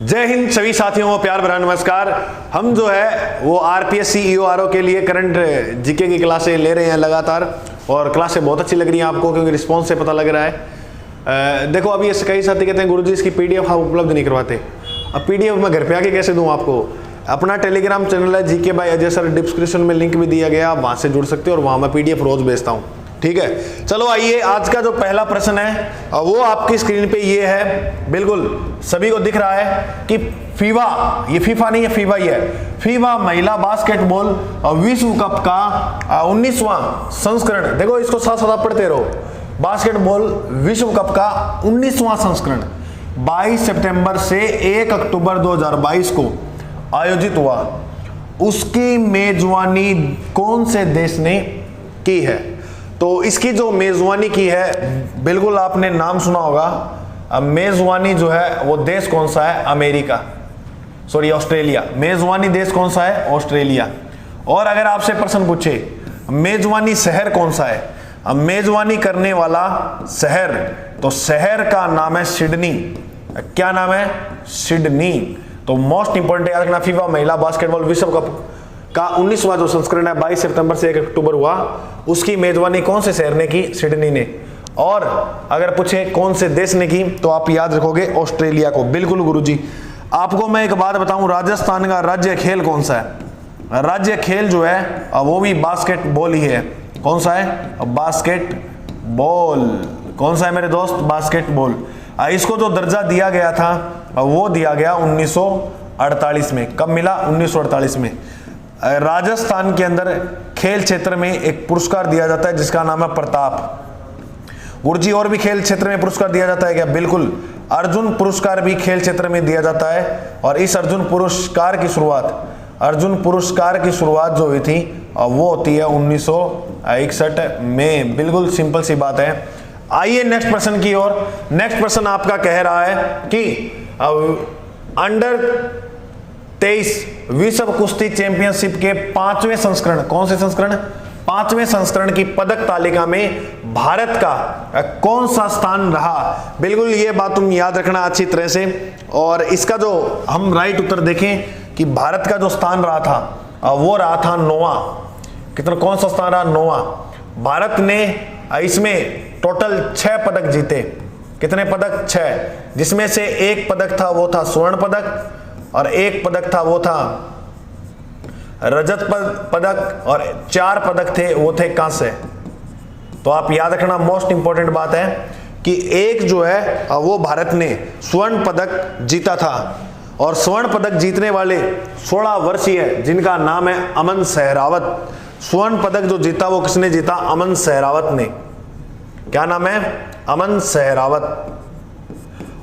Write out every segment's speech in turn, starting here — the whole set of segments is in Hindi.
जय हिंद सभी साथियों को प्यार भरा नमस्कार। हम जो है वो आरपीएससी ईओआरओ के लिए करंट जीके की क्लासें ले रहे हैं लगातार, और क्लासें बहुत अच्छी लग रही हैं आपको क्योंकि रिस्पांस से पता लग रहा है। देखो अभी ऐसे कई साथी कहते हैं गुरुजी इसकी पीडीएफ आप उपलब्ध नहीं करवाते। अब पीडीएफ मैं घर पे आके कैसे दूं आपको? अपना टेलीग्राम चैनल है GK by Ajay sir, description में लिंक भी दिया गया, आप वहां से जुड़ सकते हो और वहां मैं पीडीएफ रोज भेजता हूँ। ठीक है, चलो आइए आज का जो पहला प्रश्न है वो आपकी स्क्रीन पे ये है, बिल्कुल सभी को दिख रहा है कि फीफा, ये फीफा नहीं है फीफा ही है, फीफा महिला बास्केटबॉल विश्व कप का 19वां संस्करण, देखो इसको साथ साथ पढ़ते रहो, बास्केटबॉल विश्व कप का 19वां संस्करण 22 सितंबर से 1 अक्टूबर 2022 को आयोजित हुआ। उसकी मेजबानी कौन से देश ने की है? तो इसकी जो मेजबानी की है, बिल्कुल आपने नाम सुना होगा, मेजबानी जो है वो देश कौन सा है? America, sorry Australia. मेजबानी देश कौन सा है? ऑस्ट्रेलिया। और अगर आपसे प्रश्न पूछे मेजबानी शहर कौन सा है, मेजबानी करने वाला शहर, तो शहर का नाम है सिडनी। क्या नाम है? सिडनी। तो मोस्ट इंपोर्टेंट याद रखना, फीफा महिला बास्केटबॉल विश्व कप का 19वां जो संस्करण है 22 सितंबर से 1 अक्टूबर हुआ, उसकी मेजबानी कौन से शहर ने की? सिडनी ने। और अगर पूछे कौन से देश ने की, तो आप याद रखोगे ऑस्ट्रेलिया को। बिल्कुल गुरुजी। आपको मैं एक बात बताऊं, राजस्थान का राज्य खेल कौन सा है? राज्य खेल जो है वो भी बास्केटबॉल ही है। कौन सा है? बास्केटबॉल। कौन सा है मेरे दोस्त? बास्केटबॉल। इसको जो दर्जा दिया गया था वो दिया गया 1948 में। कब मिला? 1948 में। राजस्थान के अंदर खेल क्षेत्र में एक पुरस्कार दिया जाता है जिसका नाम है प्रताप। गुरुजी और भी खेल क्षेत्र में पुरस्कार दिया जाता है क्या? बिल्कुल, अर्जुन पुरस्कार भी खेल क्षेत्र में दिया जाता है। और इस अर्जुन पुरस्कार की शुरुआत जो हुई थी वो होती है 1961 में। बिल्कुल सिंपल सी बात है। आइए नेक्स्ट प्रश्न की ओर। नेक्स्ट प्रश्न आपका कह रहा है कि अंडर 23 विश्व कुश्ती चैंपियनशिप के 5वें संस्करण, कौन से संस्करण? 5वें संस्करण की पदक तालिका में भारत का कौन सा स्थान रहा? बिल्कुल ये बात तुम याद रखना अच्छी तरह से। और इसका जो हम राइट उत्तर देखें कि भारत का जो स्थान रहा था वो रहा था 9वां। कितना, कौन सा स्थान रहा? 9वां। भारत ने इसमें टोटल 6 पदक जीते। कितने पदक? 6, जिसमें से एक पदक था वो था स्वर्ण पदक, और एक पदक था वो था रजत पदक, और 4 पदक थे वो थे कांस्य। तो आप याद रखना, मोस्ट इंपॉर्टेंट बात है कि एक जो है वो भारत ने स्वर्ण पदक जीता था, और स्वर्ण पदक जीतने वाले 16 वर्षीय जिनका नाम है अमन सहरावत। स्वर्ण पदक जो जीता वो किसने जीता? अमन सहरावत ने। क्या नाम है? अमन सहरावत।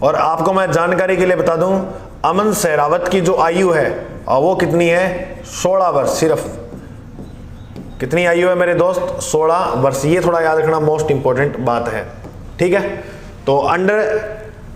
और आपको मैं जानकारी के लिए बता दूं, अमन सहरावत की जो आयु है वो कितनी है? 16 वर्ष सिर्फ। कितनी आयु है मेरे दोस्त? 16 वर्ष। ये थोड़ा याद रखना, मोस्ट इंपॉर्टेंट बात है। ठीक है, तो अंडर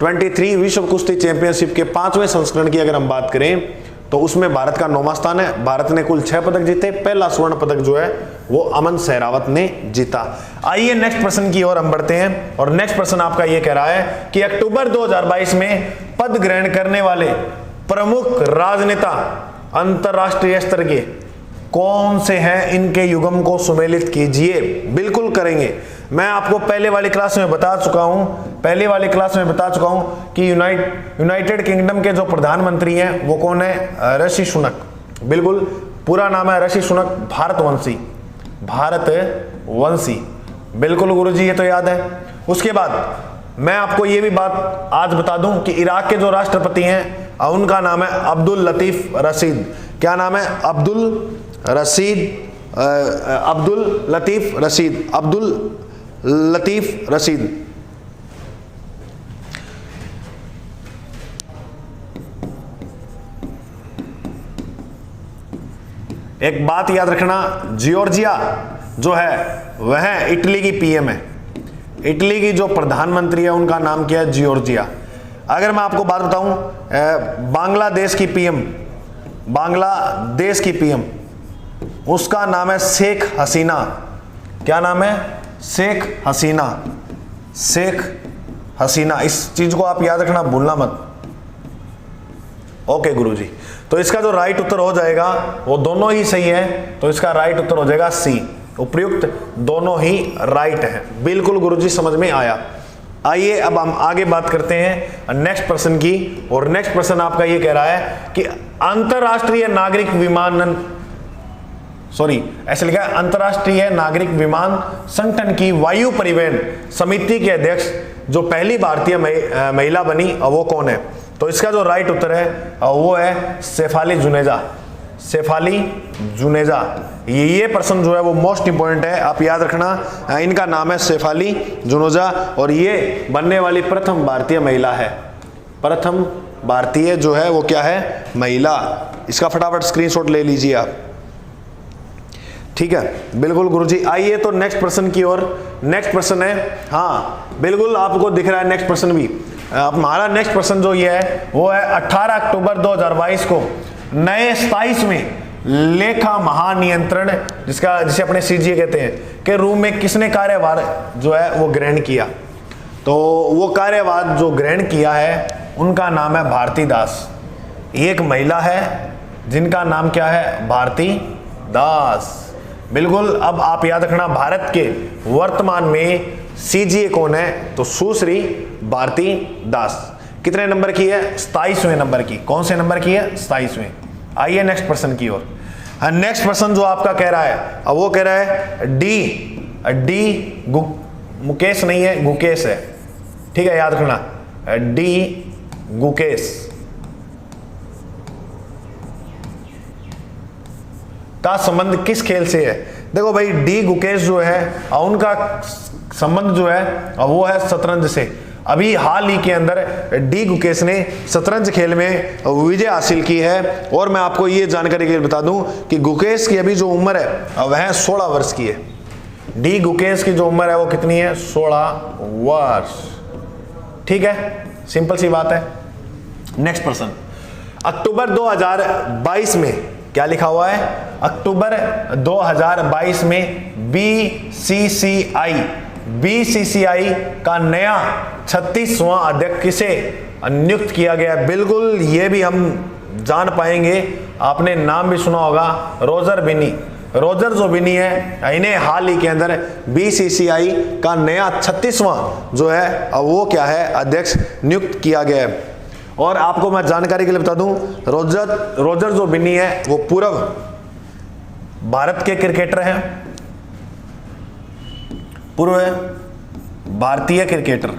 23 विश्व कुश्ती चैंपियनशिप के 5वें संस्करण की अगर हम बात करें तो उसमें भारत का 9वां स्थान है। भारत ने कुल 6 पदक जीते, पहला स्वर्ण पदक जो है वो अमन सहरावत ने जीता। आइए नेक्स्ट प्रश्न की ओर हम बढ़ते हैं। और नेक्स्ट प्रश्न आपका ये कह रहा है कि अक्टूबर 2022 में पद ग्रहण करने वाले प्रमुख राजनेता अंतरराष्ट्रीय स्तर के कौन से हैं? इनके युग्म को सुमेलित कीजिए। बिल्कुल करेंगे। मैं आपको पहले वाली क्लास में बता चुका हूं कि यूनाइटेड किंगडम के जो प्रधानमंत्री हैं वो कौन है? ऋषि सुनक। बिल्कुल, पूरा नाम है ऋषि सुनक, भारतवंशी। बिल्कुल गुरुजी, ये तो याद है। उसके बाद मैं आपको ये भी बात आज बता दूं कि इराक के जो राष्ट्रपति हैं उनका नाम है अब्दुल लतीफ रशीद। क्या नाम है? अब्दुल लतीफ रशीद। एक बात याद रखना, जॉर्जिया जो है वह इटली की पीएम है। इटली की जो प्रधानमंत्री है उनका नाम क्या है? जॉर्जिया। अगर मैं आपको बात बताऊं, बांग्लादेश की पीएम उसका नाम है शेख हसीना। क्या नाम है? शेख हसीना। इस चीज को आप याद रखना, भूलना मत। ओके गुरुजी, तो इसका जो राइट उत्तर हो जाएगा वो दोनों ही सही है, तो इसका राइट उत्तर हो जाएगा सी, उपयुक्त दोनों ही राइट है। बिल्कुल गुरुजी, समझ में आया। आइए अब हम आगे बात करते हैं नेक्स्ट प्रश्न की, और नेक्स्ट प्रश्न आपका ये कह रहा है कि अंतरराष्ट्रीय नागरिक विमानन ऐसे लिखा है, अंतरराष्ट्रीय नागरिक विमान संगठन की वायु परिवहन समिति के अध्यक्ष जो पहली भारतीय महिला बनी वो कौन है? तो इसका जो राइट उत्तर है वो है शेफाली जुनेजा। शेफाली जुनेजा, ये प्रश्न जो है वो मोस्ट इंपोर्टेंट है, आप याद रखना। इनका नाम है शेफाली जुनेजा, और ये बनने वाली प्रथम भारतीय महिला है। प्रथम भारतीय जो है वो क्या है? महिला। इसका फटाफट स्क्रीनशॉट ले लीजिए आप, ठीक है। बिल्कुल गुरुजी, आइए तो नेक्स्ट प्रश्न की ओर। नेक्स्ट प्रश्न है, हाँ बिल्कुल आपको दिख रहा है नेक्स्ट प्रश्न भी। हमारा नेक्स्ट प्रश्न जो ये है वो है 18 अक्टूबर 2022 को नए 27वें लेखा महानियंत्रण, जिसे अपने सीजीए कहते हैं, के रूप में किसने कार्यभार जो है वो ग्रहण किया? तो वो कार्यभार जो ग्रहण किया है उनका नाम है भारती दास। एक महिला है जिनका नाम क्या है? भारती दास। बिल्कुल, अब आप याद रखना भारत के वर्तमान में सीजीए कौन है? तो सुश्री भारती दास। कितने नंबर की है? 27वें नंबर की। कौन से नंबर की है? 27वें। आइए नेक्स्ट प्रश्न की ओर। नेक्स्ट प्रश्न जो आपका कह रहा है, अब वो कह रहा है डी मुकेश नहीं है, गुकेश है, ठीक है, याद रखना, डी गुकेश का संबंध किस खेल से है? देखो भाई, डी गुकेश जो है उनका संबंध जो है वो है शतरंज से। अभी हाल ही के अंदर डी गुकेश ने शतरंज खेल में विजय हासिल की है, और मैं आपको ये जानकारी के लिए बता दूं कि गुकेश की अभी जो उम्र है वह 16 वर्ष की है। डी गुकेश की जो उम्र है वो कितनी है? 16 वर्ष, ठीक है, सिंपल सी बात है। नेक्स्ट प्रश्न, अक्टूबर 2022 में क्या लिखा हुआ है? अक्टूबर 2022 में बीसीसीआई का नया 36वां अध्यक्ष किसे नियुक्त किया गया? बिल्कुल, ये भी हम जान पाएंगे, आपने नाम भी सुना होगा, रोजर बिनी। रोजर जो बिनी है, इन्हें हाल ही के अंदर बीसीसीआई का नया 36वां जो है वो क्या है? अध्यक्ष नियुक्त किया गया है। और आपको मैं जानकारी के लिए बता दूं, रोजर जो बिनी है वो पूर्व भारत के क्रिकेटर हैं, पूर्व भारतीय क्रिकेटर।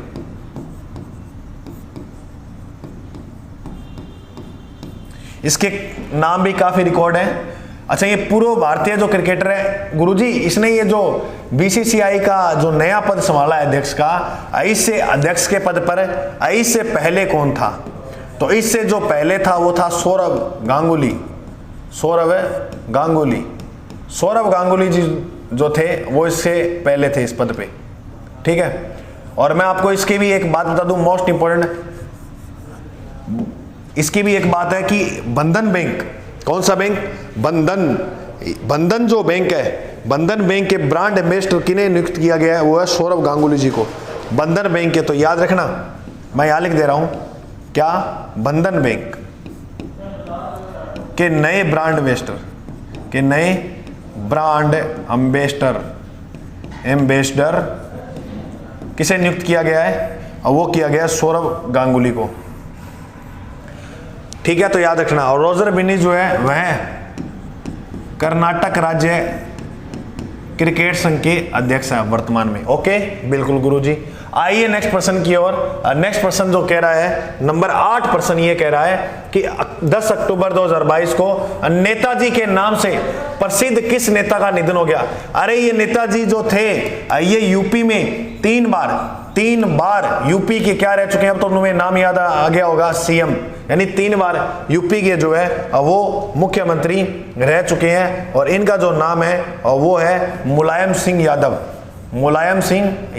इसके नाम भी काफी रिकॉर्ड है। अच्छा, ये पूर्व भारतीय जो क्रिकेटर है गुरुजी, इसने ये जो बीसीसीआई का जो नया पद संभाला है अध्यक्ष का, इससे अध्यक्ष के पद पर इससे पहले कौन था? तो इससे जो पहले था वो था सौरव गांगुली। सौरव गांगुली जी जो थे वो इससे पहले थे इस पद पे, ठीक है। और मैं आपको इसकी भी एक बात बता दूं, मोस्ट इंपोर्टेंट, इसकी भी एक बात है कि बंधन बैंक, कौन सा बैंक? बंधन जो बैंक है, बंधन बैंक के ब्रांड एम्बेसडर किन्हें नियुक्त किया गया है? वो है सौरव गांगुली जी को, बंधन बैंक के। तो याद रखना, मैं यहां लिख दे रहा हूं, क्या? बंधन बैंक के नए ब्रांड एम्बेसडर किसे नियुक्त किया गया है? और वो किया गया सौरव गांगुली को, ठीक है। तो याद रखना। और रोजर बिनी जो है वह कर्नाटक राज्य क्रिकेट संघ के अध्यक्ष है वर्तमान में। ओके, बिल्कुल गुरुजी। आइए नेक्स्ट प्रश्न की ओर। नेक्स्ट प्रश्न जो कह रहा है, नंबर 8 प्रश्न ये कह रहा है कि 10 अक्टूबर 2022 को नेताजी के नाम से प्रसिद्ध किस नेता का निधन हो गया? अरे ये नेताजी जो थे ये यूपी में 3 बार यूपी के क्या रह चुके हैं? अब तो तुम्हें नाम याद आ गया होगा, सीएम, यानी 3 बार यूपी के जो है वो मुख्यमंत्री रह चुके हैं। और इनका जो नाम है वो है मुलायम सिंह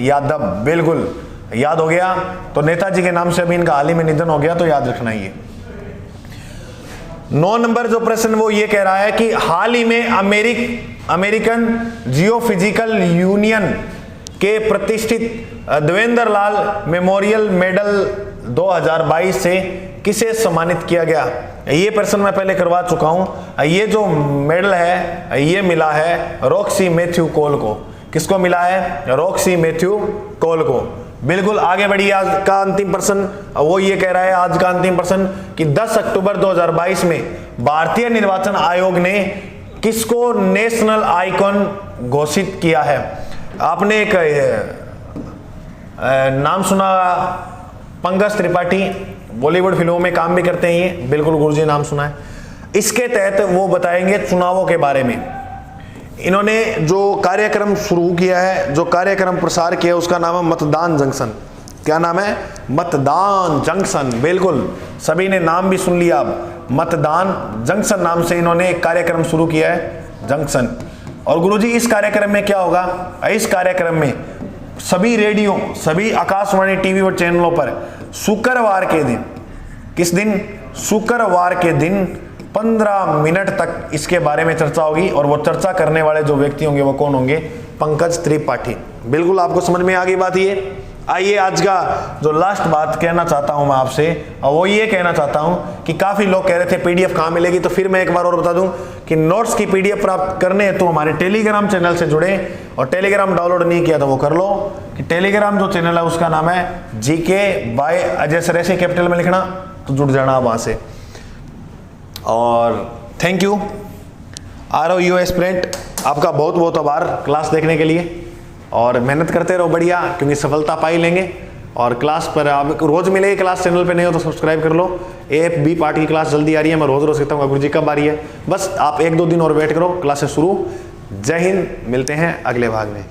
यादव। बिल्कुल याद हो गया। तो नेताजी के नाम से अभी इनका हाल ही में निधन हो गया, तो याद रखना। ये 9 नंबर जो प्रश्न वो ये कह रहा है कि हाल ही में अमेरिकन जियोफिजिकल यूनियन के प्रतिष्ठित देवेंद्र लाल मेमोरियल मेडल 2022 से किसे सम्मानित किया गया? ये प्रश्न मैं पहले करवा चुका हूं। ये जो मेडल है ये मिला है रॉक्सी मैथ्यू कोल को। किसको मिला है? रॉक्सी मैथ्यू कोल को। बिल्कुल आगे बढ़िए। आज का अंतिम प्रश्न वो ये कह रहा है, आज का अंतिम प्रश्न कि 10 अक्टूबर 2022 में भारतीय निर्वाचन आयोग ने किसको नेशनल आइकॉन घोषित किया है? आपने एक नाम सुना, पंकज त्रिपाठी, बॉलीवुड फिल्मों में काम भी करते हैं ये, बिल्कुल गुरुजी नाम सुना है। इसके तहत वो बताएंगे चुनावों के बारे में। इन्होंने जो कार्यक्रम शुरू किया है, जो कार्यक्रम प्रसार किया है, उसका नाम है मतदान जंक्शन। क्या नाम है? मतदान जंक्शन। बिल्कुल सभी ने नाम भी सुन लिया। अब मतदान जंक्शन नाम से इन्होंने एक कार्यक्रम शुरू किया है, जंक्शन। और गुरुजी इस कार्यक्रम में क्या होगा? इस कार्यक्रम में सभी रेडियो, सभी आकाशवाणी टीवी और चैनलों पर शुक्रवार के दिन, किस दिन? शुक्रवार के दिन 15 मिनट तक इसके बारे में चर्चा होगी। और वो चर्चा करने वाले जो व्यक्ति होंगे वो कौन होंगे? पंकज त्रिपाठी। बिल्कुल आपको समझ में आ गई बात ये। आइए आज का जो लास्ट बात कहना चाहता हूं मैं आपसे, और वो ये कहना चाहता हूं कि काफी लोग कह रहे थे पीडीएफ कहां मिलेगी, तो फिर मैं एक बार और बता दूं कि नोट्स की पीडीएफ प्राप्त करने हैं तो हमारे टेलीग्राम चैनल से जुड़े, और टेलीग्राम डाउनलोड नहीं किया तो वो कर लो। कि टेलीग्राम जो चैनल है उसका नाम है जीके बाय अजय सर, ऐसे कैपिटल में लिखना तो जुड़ जाना वहां से। और थैंक यू ROU एस्पिरेंट, आपका बहुत बहुत आभार क्लास देखने के लिए, और मेहनत करते रहो बढ़िया, क्योंकि सफलता पा ही लेंगे। और क्लास पर आप रोज मिलेगी क्लास, चैनल पे नहीं हो तो सब्सक्राइब कर लो। AFB पार्ट की क्लास जल्दी आ रही है, मैं रोज कहता हूँ गुरुजी कब आ रही है, बस आप 1-2 दिन और वेट करो, क्लासेस शुरू। जय हिंद, मिलते हैं अगले भाग में।